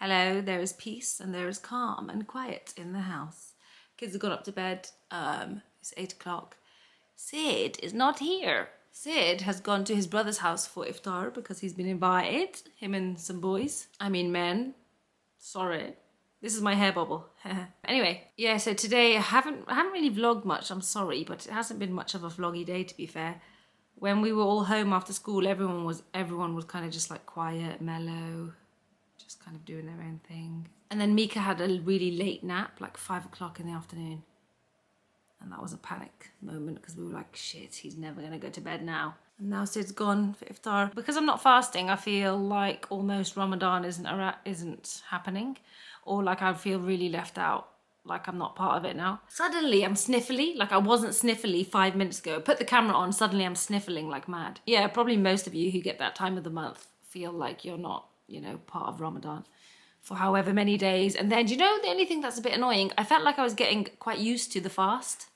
Hello, there is peace and there is calm and quiet in the house. Kids have gone up to bed. It's 8 o'clock. Sid is not here. Sid has gone to his brother's house for iftar because he's been invited. Him and some boys. I mean men. Sorry. This is my hair bubble. Anyway, yeah, so today I haven't really vlogged much, I'm sorry, but it hasn't been much of a vloggy day, to be fair. When we were all home after school, everyone was kind of just like quiet, mellow, just kind of doing their own thing. And then Mika had a really late nap, like 5 o'clock in the afternoon. And that was a panic moment because we were like, shit, he's never gonna go to bed now. And now Sid's gone for iftar. Because I'm not fasting, I feel like almost Ramadan isn't happening. Or like I feel really left out, like I'm not part of it now. Suddenly I'm sniffly, like I wasn't sniffly 5 minutes ago. Put the camera on, suddenly I'm sniffling like mad. Yeah, probably most of you who get that time of the month feel like you're not, part of Ramadan for however many days. And then, the only thing that's a bit annoying, I felt like I was getting quite used to the fast.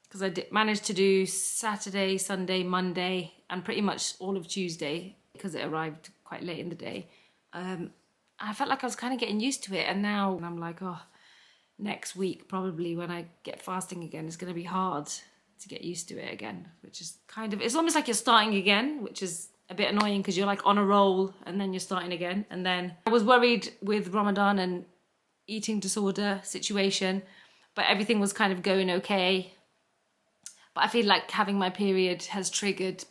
Because I managed to do Saturday, Sunday, Monday, and pretty much all of Tuesday because it arrived quite late in the day. I felt like I was kind of getting used to it, and now I'm like, oh, next week probably when I get fasting again, it's going to be hard to get used to it again, which is it's almost like you're starting again, which is a bit annoying because you're like on a roll and then you're starting again. And then I was worried with Ramadan and eating disorder situation, but everything was kind of going okay. But I feel like having my period has triggered,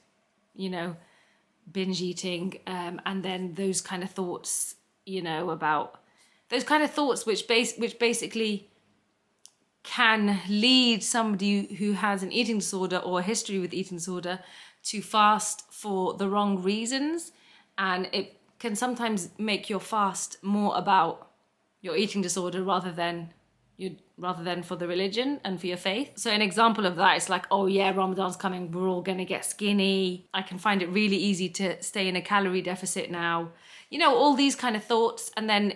binge eating, and then those kind of thoughts, about those kind of thoughts which basically can lead somebody who has an eating disorder or a history with eating disorder to fast for the wrong reasons. And it can sometimes make your fast more about your eating disorder rather than for the religion and for your faith. So an example of that is like, oh yeah, Ramadan's coming, we're all gonna get skinny. I can find it really easy to stay in a calorie deficit now. All these kind of thoughts, and then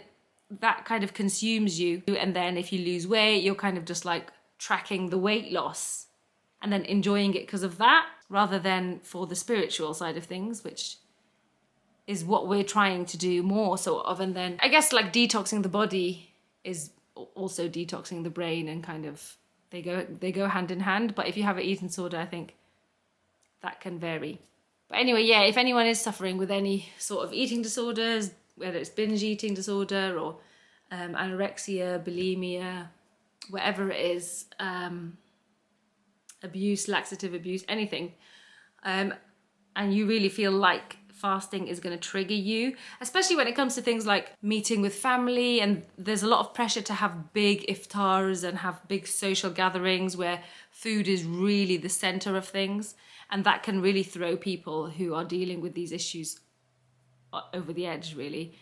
that kind of consumes you. And then if you lose weight, you're kind of just like tracking the weight loss and then enjoying it because of that, rather than for the spiritual side of things, which is what we're trying to do more sort of. And then I guess like detoxing the body is also detoxing the brain, and kind of they go hand in hand. But if you have an eating disorder, I think that can vary. But anyway, yeah, if anyone is suffering with any sort of eating disorders, whether it's binge eating disorder or anorexia, bulimia, whatever it is, abuse, laxative abuse, anything, and you really feel like fasting is going to trigger you, especially when it comes to things like meeting with family, and there's a lot of pressure to have big iftars and have big social gatherings where food is really the center of things, and that can really throw people who are dealing with these issues over the edge, really.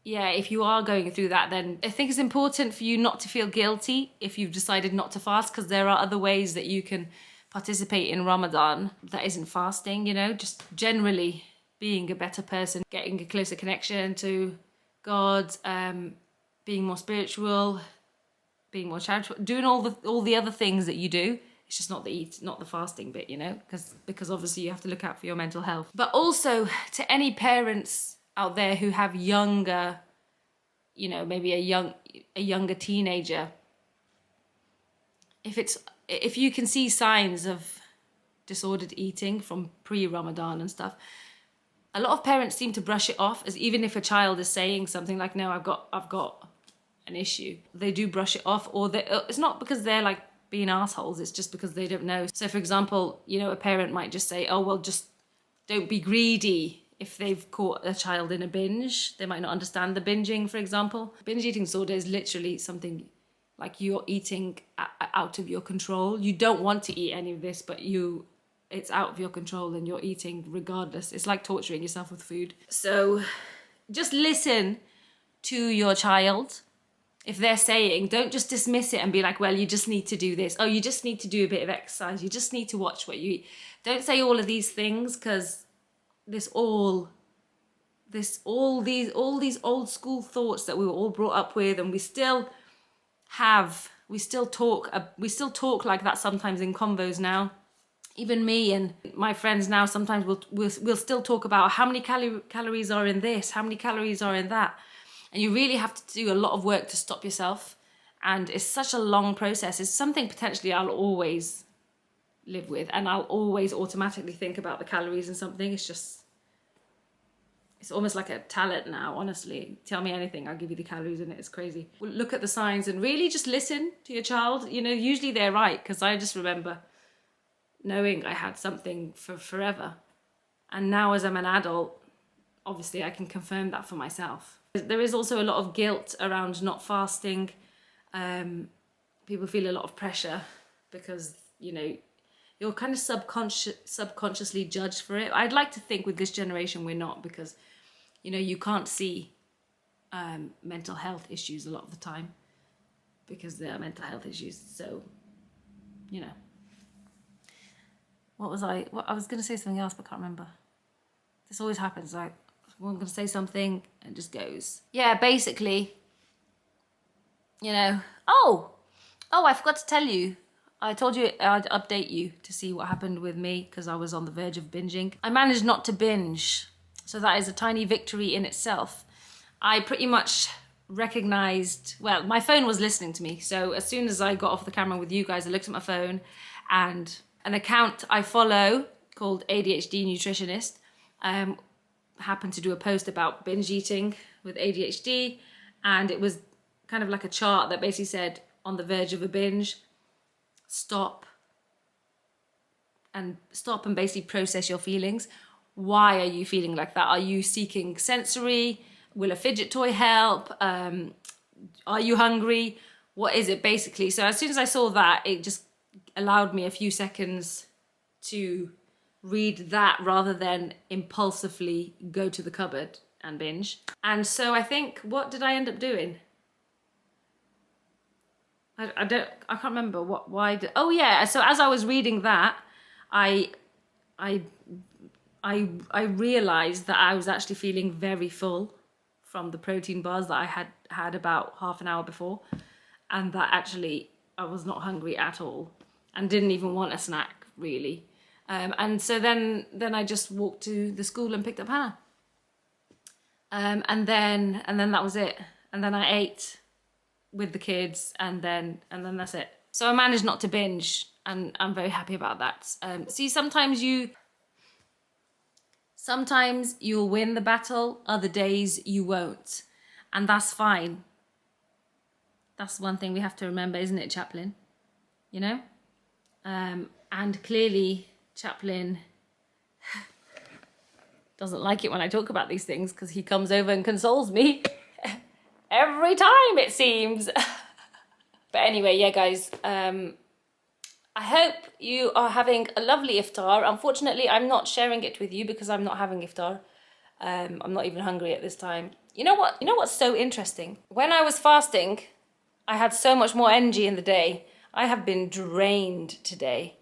If you are going through that, then I think it's important for you not to feel guilty if you've decided not to fast, because there are other ways that you can participate in Ramadan that isn't fasting, just generally being a better person, getting a closer connection to God, being more spiritual, being more charitable, doing all the other things that you do. It's just not the fasting bit, because obviously you have to look out for your mental health. But also to any parents out there who have younger, maybe a younger teenager, if you can see signs of disordered eating from pre-Ramadan and stuff, a lot of parents seem to brush it off, as even if a child is saying something like, no, I've got an issue, they do brush it off, or it's not because they're like being assholes, it's just because they don't know. So for example, a parent might just say, oh, well, just don't be greedy. If they've caught a child in a binge, they might not understand the binging, for example. Binge eating disorder is literally something like you're eating out of your control. You don't want to eat any of this, but it's out of your control and you're eating regardless. It's like torturing yourself with food. So just listen to your child. If they're saying, don't just dismiss it and be like, well, you just need to do this. Oh, you just need to do a bit of exercise. You just need to watch what you eat. Don't say all of these things, because all these old school thoughts that we were all brought up with, and we still talk like that sometimes in convos now. even me and my friends now, sometimes we'll still talk about how many calories are in this, how many calories are in that. And you really have to do a lot of work to stop yourself. And it's such a long process. It's something potentially I'll always live with, and I'll always automatically think about the calories in something. It's almost like a talent now, honestly. Tell me anything, I'll give you the calories in it. It's crazy. Look at the signs and really just listen to your child. You know, usually they're right, because I just remember knowing I had something for forever. And now as I'm an adult, obviously I can confirm that for myself. There is also a lot of guilt around not fasting. People feel a lot of pressure because, you know, you're kind of subconsciously judged for it. I'd like to think with this generation we're not, because, you know, you can't see mental health issues a lot of the time because there are mental health issues. So, you know. I was going to say something else, but I can't remember. This always happens. Like, I'm going to say something and it just goes. Yeah, basically, you know. Oh, I forgot to tell you. I told you I'd update you to see what happened with me because I was on the verge of binging. I managed not to binge, so that is a tiny victory in itself. I pretty much recognized, well, my phone was listening to me. So as soon as I got off the camera with you guys, I looked at my phone, and an account I follow called ADHD Nutritionist happened to do a post about binge eating with ADHD, and it was kind of like a chart that basically said, on the verge of a binge, stop and basically process your feelings. Why are you feeling like that? Are you seeking sensory? Will a fidget toy help? Are you hungry? What is it basically? So as soon as I saw that, it just allowed me a few seconds to read that rather than impulsively go to the cupboard and binge. And so I think, what did I end up doing? I can't remember oh yeah, so as I was reading that, I realized that I was actually feeling very full from the protein bars that I had about half an hour before, and that actually I was not hungry at all and didn't even want a snack really. And so then I just walked to the school and picked up Hannah. And then that was it. And then I ate with the kids, and then that's it. So I managed not to binge, and I'm very happy about that. See, sometimes you'll win the battle, other days you won't, and that's fine. That's one thing we have to remember, isn't it, Chaplin? You know? And clearly Chaplin doesn't like it when I talk about these things, because he comes over and consoles me every time, it seems. But anyway, yeah, guys, I hope you are having a lovely iftar. Unfortunately, I'm not sharing it with you because I'm not having iftar. I'm not even hungry at this time. You know what? You know what's so interesting? When I was fasting, I had so much more energy in the day. I have been drained today.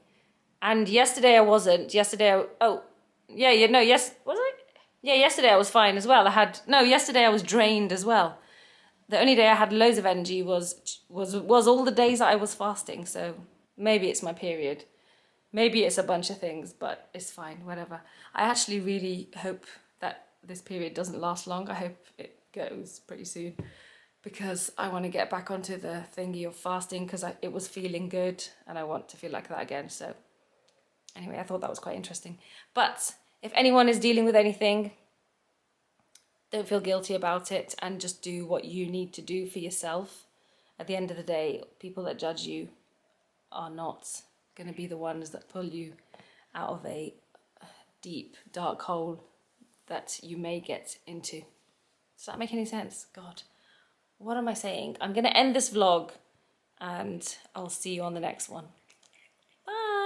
And yesterday I wasn't. Yesterday was I? Yeah, yesterday I was fine as well. Yesterday I was drained as well. The only day I had loads of energy was all the days that I was fasting. So maybe it's my period. Maybe it's a bunch of things, but it's fine, whatever. I actually really hope that this period doesn't last long. I hope it goes pretty soon, because I want to get back onto the thingy of fasting, because it was feeling good and I want to feel like that again. So anyway, I thought that was quite interesting. But if anyone is dealing with anything, don't feel guilty about it, and just do what you need to do for yourself. At the end of the day, people that judge you are not going to be the ones that pull you out of a deep, dark hole that you may get into. Does that make any sense? God, what am I saying? I'm going to end this vlog, and I'll see you on the next one.